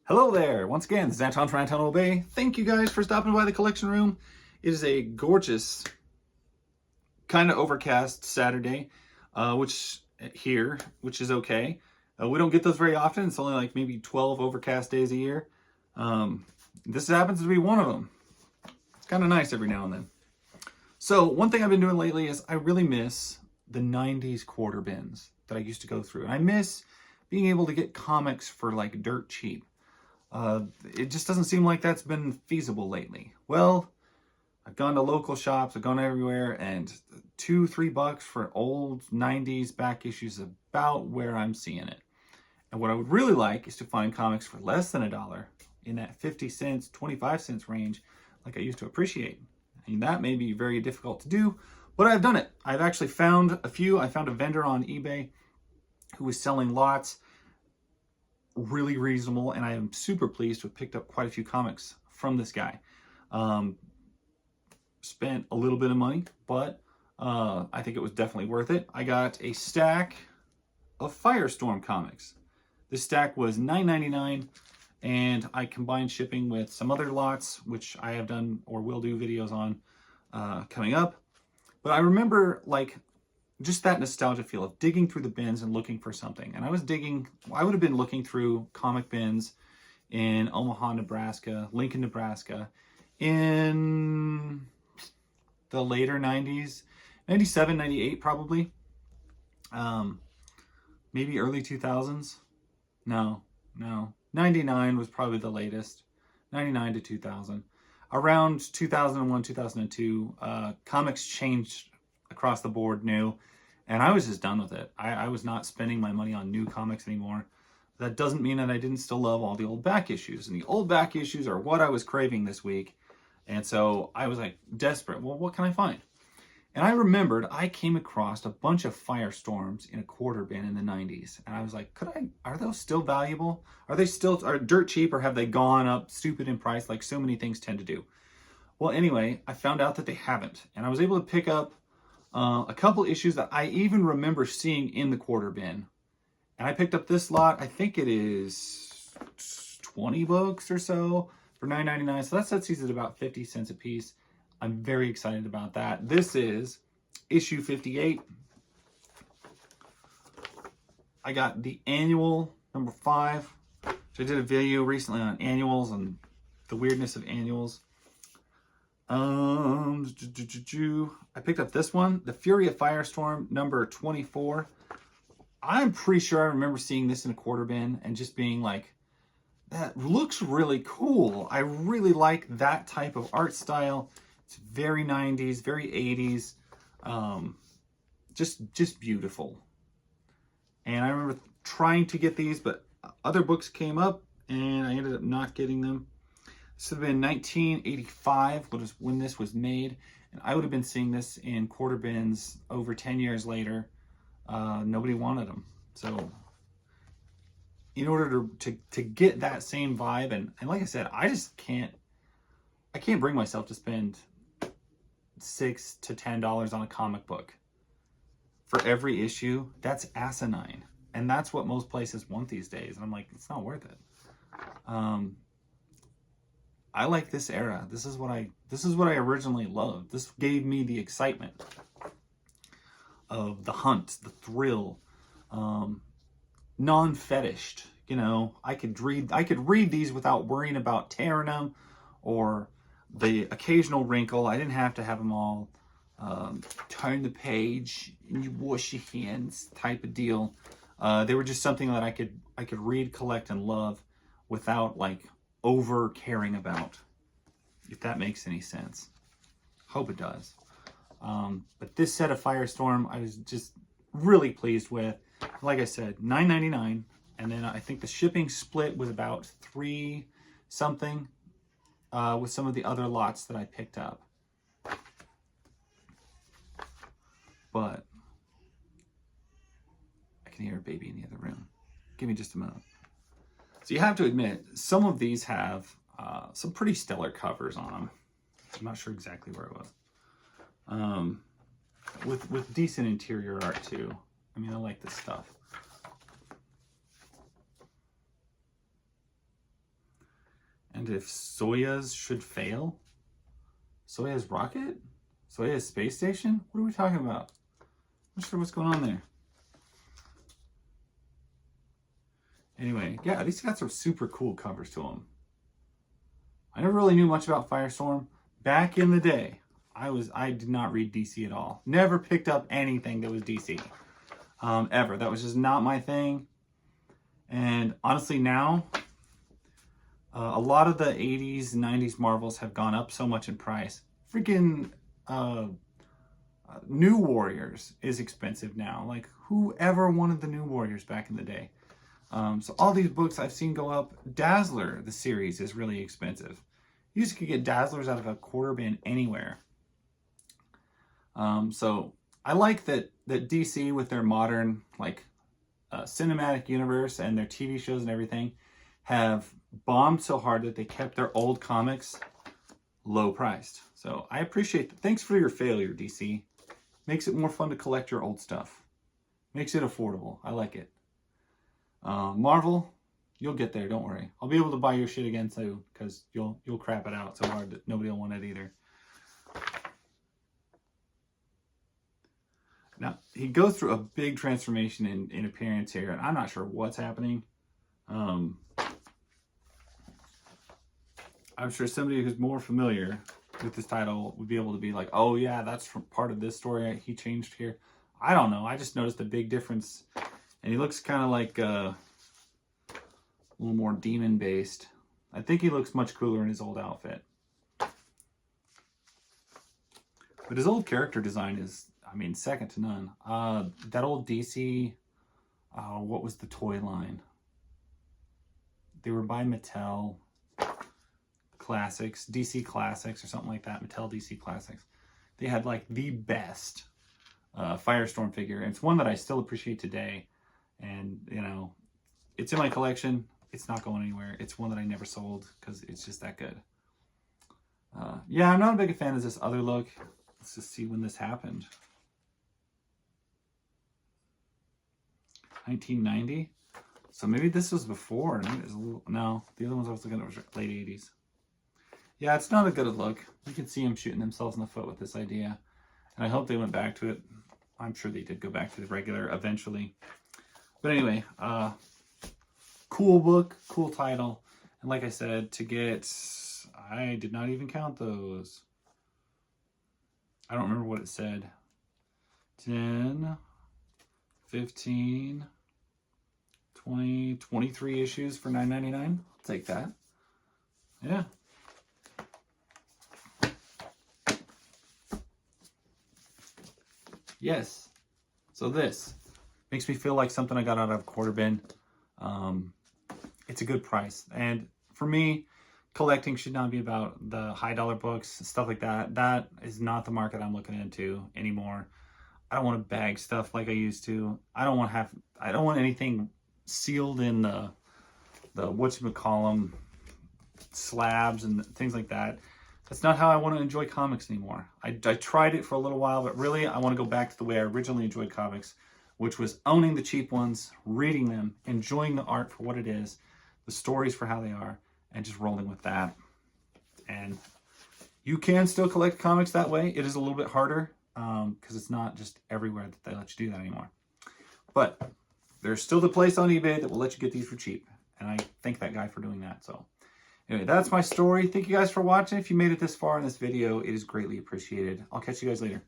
Hello there! Once again, this is Anton from Anton Obey. Thank you guys for stopping by the collection room. It is a gorgeous, kind of overcast Saturday, which is okay. We don't get those very often. It's only like maybe 12 overcast days a year. This happens to be one of them. It's kind of nice every now and then. So one thing I've been doing lately is I really miss the 90s quarter bins that I used to go through. And I miss being able to get comics for like dirt cheap. It just doesn't seem like that's been feasible lately. Well, I've gone to local shops, I've gone everywhere, and $2-3 for old 90s back issues is about where I'm seeing it. And what I would really like is to find comics for less than $1 in that 50 cents, 25 cents range like I used to appreciate. And that may be very difficult to do, but I've done it. I've actually found a few. I found a vendor on eBay who was selling lots, really reasonable, and I am super pleased to have picked up quite a few comics from this guy. Spent a little bit of money, but I think it was definitely worth it. I got a stack of Firestorm comics. This stack was $9.99, and I combined shipping with some other lots, which I have done or will do videos on coming up. But I remember like just that nostalgia feel of digging through the bins and looking for something. And I would have been looking through comic bins in Omaha, Nebraska, Lincoln, Nebraska, in the later 90s, 97, 98 probably. Maybe early 2000s. No. 99 was probably the latest. 99 to 2000. Around 2001, 2002, comics changed across the board new, and I was just done with it. I was not spending my money on new comics anymore. That doesn't mean that I didn't still love all the old back issues, and the old back issues are what I was craving this week. And so I was like desperate. Well, what can I find? And I remembered I came across a bunch of Firestorms in a quarter bin in the 90s, and I was like, are those still valuable? Are dirt cheap, or have they gone up stupid in price like so many things tend to do? Well, anyway, I found out that they haven't, and I was able to pick up a couple issues that I even remember seeing in the quarter bin. And I picked up this lot. I think it is 20 books or so for $9.99. So that sets these at about 50 cents a piece. I'm very excited about that. This is issue 58. I got the annual number 5. So I did a video recently on annuals and the weirdness of annuals. I picked up this one, The Fury of Firestorm, number 24. I'm pretty sure I remember seeing this in a quarter bin and just being like, that looks really cool. I really like that type of art style. It's very 90s, very 80s. Just beautiful. And I remember trying to get these, but other books came up and I ended up not getting them. This would have been 1985, when this was made, and I would have been seeing this in quarter bins over 10 years later. Nobody wanted them. So in order to get that same vibe, and like I said, I can't bring myself to spend $6 to $10 on a comic book for every issue. That's asinine. And that's what most places want these days. And I'm like, it's not worth it. I like this era. This is what I originally loved. This gave me the excitement of the hunt, the thrill, non-fetished. You know, I could read these without worrying about tearing them or the occasional wrinkle. I didn't have to have them all turn the page and you wash your hands type of deal. They were just something that I could read, collect, and love without like over caring about, if that makes any sense. Hope it does. But this set of Firestorm I was just really pleased with. Like I said, $9.99, and then I think the shipping split was about $3 something with some of the other lots that I picked up. But I can hear a baby in the other room. Give me just a minute. So you have to admit, some of these have some pretty stellar covers on them. I'm not sure exactly where it was. With decent interior art too. I mean, I like this stuff. And if Soyuz should fail? Soyuz rocket? Soyuz space station? What are we talking about? I'm not sure what's going on there. Anyway, yeah, these got some super cool covers to them. I never really knew much about Firestorm. Back in the day, I did not read DC at all. Never picked up anything that was DC. Ever. That was just not my thing. And honestly now, a lot of the 80s and 90s Marvels have gone up so much in price. Freaking New Warriors is expensive now. Like, whoever wanted the New Warriors back in the day? So all these books I've seen go up. Dazzler, the series, is really expensive. You just could get Dazzlers out of a quarter bin anywhere. So I like that DC, with their modern cinematic universe and their TV shows and everything, have bombed so hard that they kept their old comics low priced. So I appreciate that. Thanks for your failure, DC. Makes it more fun to collect your old stuff. Makes it affordable. I like it. Marvel, you'll get there, don't worry. I'll be able to buy your shit again too, because you'll crap it out so hard that nobody will want it either. Now, he goes through a big transformation in appearance here, and I'm not sure what's happening. I'm sure somebody who's more familiar with this title would be able to be like, oh yeah, that's from part of this story he changed here. I don't know. I just noticed a big difference. And he looks kind of like a little more demon-based. I think he looks much cooler in his old outfit. But his old character design is, I mean, second to none. That old DC, what was the toy line? They were by Mattel Classics, DC Classics or something like that. Mattel DC Classics. They had like the best Firestorm figure. And it's one that I still appreciate today. And, you know, it's in my collection. It's not going anywhere. It's one that I never sold because it's just that good. Yeah, I'm not a big fan of this other look. Let's just see when this happened. 1990? So maybe this was before. Maybe it was a little, no, the other ones I was looking at was late 80s. Yeah, it's not a good look. You can see them shooting themselves in the foot with this idea. And I hope they went back to it. I'm sure they did go back to the regular eventually. But anyway, cool book, cool title. And like I said, to get, I did not even count those. I don't remember what it said. 10, 15, 20, 23 issues for $9.99. I'll take that. Yeah. Yes. So this makes me feel like something I got out of a quarter bin. It's a good price. And for me, collecting should not be about the high dollar books, stuff like that. That is not the market I'm looking into anymore. I don't want to bag stuff like I used to. I don't want anything sealed in the whatchamacallem slabs and things like that. That's not how I want to enjoy comics anymore. I tried it for a little while, but really I want to go back to the way I originally enjoyed comics, which was owning the cheap ones, reading them, enjoying the art for what it is, the stories for how they are, and just rolling with that. And you can still collect comics that way. It is a little bit harder because it's not just everywhere that they let you do that anymore. But there's still the place on eBay that will let you get these for cheap. And I thank that guy for doing that. So anyway, that's my story. Thank you guys for watching. If you made it this far in this video, it is greatly appreciated. I'll catch you guys later.